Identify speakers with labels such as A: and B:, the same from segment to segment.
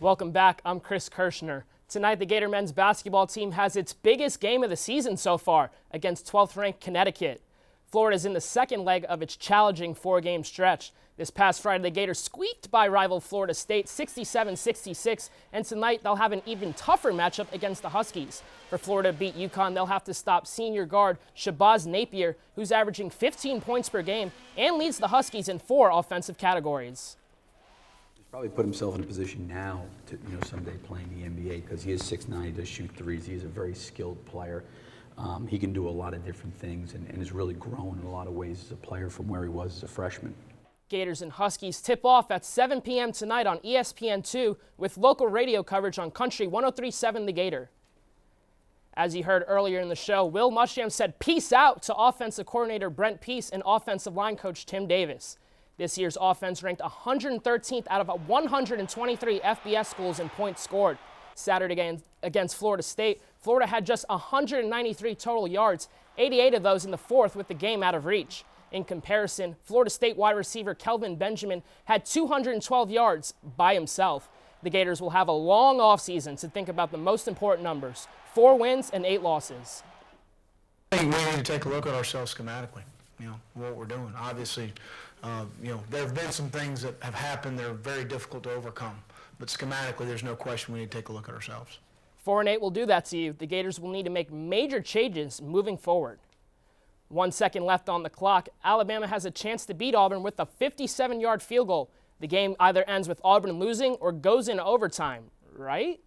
A: Welcome back. I'm Chris Kirshner. Tonight, the Gator men's basketball team has its biggest game of the season so far against 12th-ranked Connecticut. Florida is in the second leg of its challenging four-game stretch. This past Friday, the Gators squeaked by rival Florida State 67-66, and tonight they'll have an even tougher matchup against the Huskies. For Florida to beat UConn, they'll have to stop senior guard Shabazz Napier, who's averaging 15 points per game and leads the Huskies in 4 offensive categories.
B: He's probably put himself in a position now to someday playing the NBA because he is 6'9", he does shoot threes, he's a very skilled player. He can do a lot of different things and has really grown in a lot of ways as a player from where he was as a freshman.
A: Gators and Huskies tip off at 7 p.m. tonight on ESPN2 with local radio coverage on Country 103.7 The Gator. As you heard earlier in the show, Will Muschamp said peace out to offensive coordinator Brent Peace and offensive line coach Tim Davis. This year's offense ranked 113th out of 123 FBS schools in points scored. Saturday against Florida State, Florida had just 193 total yards, 88 of those in the fourth with the game out of reach. In comparison, Florida State wide receiver Kelvin Benjamin had 212 yards by himself. The Gators will have a long offseason to think about the most important numbers, 4 wins and 8 losses.
C: I think we need to take a look at ourselves schematically, what we're doing. Obviously, there have been some things that have happened that are very difficult to overcome. But schematically, there's no question we need to take a look at ourselves.
A: 4-8 will do that to you. The Gators will need to make major changes moving forward. 1 second left on the clock. Alabama has a chance to beat Auburn with a 57-yard field goal. The game either ends with Auburn losing or goes into overtime, right?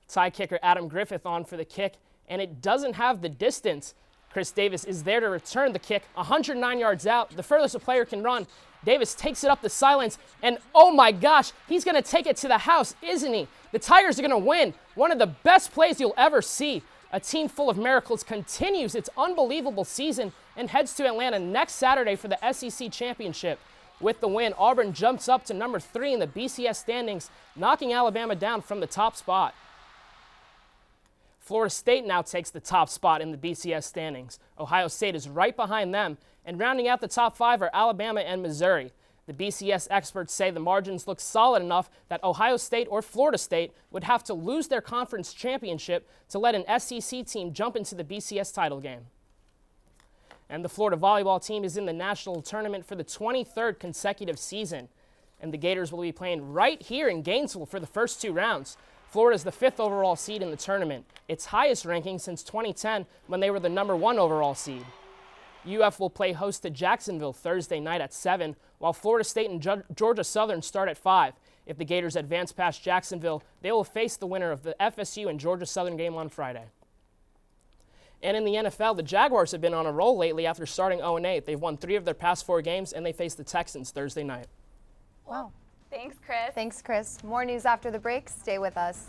A: Tie kicker Adam Griffith on for the kick, and it doesn't have the distance. Chris Davis is there to return the kick, 109 yards out, the furthest a player can run. Davis takes it up the sidelines, and oh my gosh, he's going to take it to the house, isn't he? The Tigers are going to win. One of the best plays you'll ever see. A team full of miracles continues its unbelievable season and heads to Atlanta next Saturday for the SEC Championship. With the win, Auburn jumps up to number 3 in the BCS standings, knocking Alabama down from the top spot. Florida State now takes the top spot in the BCS standings. Ohio State is right behind them, and rounding out the top 5 are Alabama and Missouri. The BCS experts say the margins look solid enough that Ohio State or Florida State would have to lose their conference championship to let an SEC team jump into the BCS title game. And the Florida volleyball team is in the national tournament for the 23rd consecutive season. And the Gators will be playing right here in Gainesville for the first 2 rounds. Florida is the 5th overall seed in the tournament, its highest ranking since 2010 when they were the number 1 overall seed. UF will play host to Jacksonville Thursday night at 7, while Florida State and Georgia Southern start at 5. If the Gators advance past Jacksonville, they will face the winner of the FSU and Georgia Southern game on Friday. And in the NFL, the Jaguars have been on a roll lately after starting 0-8. They've won 3 of their past 4 games, and they face the Texans Thursday night.
D: Wow.
E: Thanks, Chris.
D: Thanks, Chris. More news after the break. Stay with us.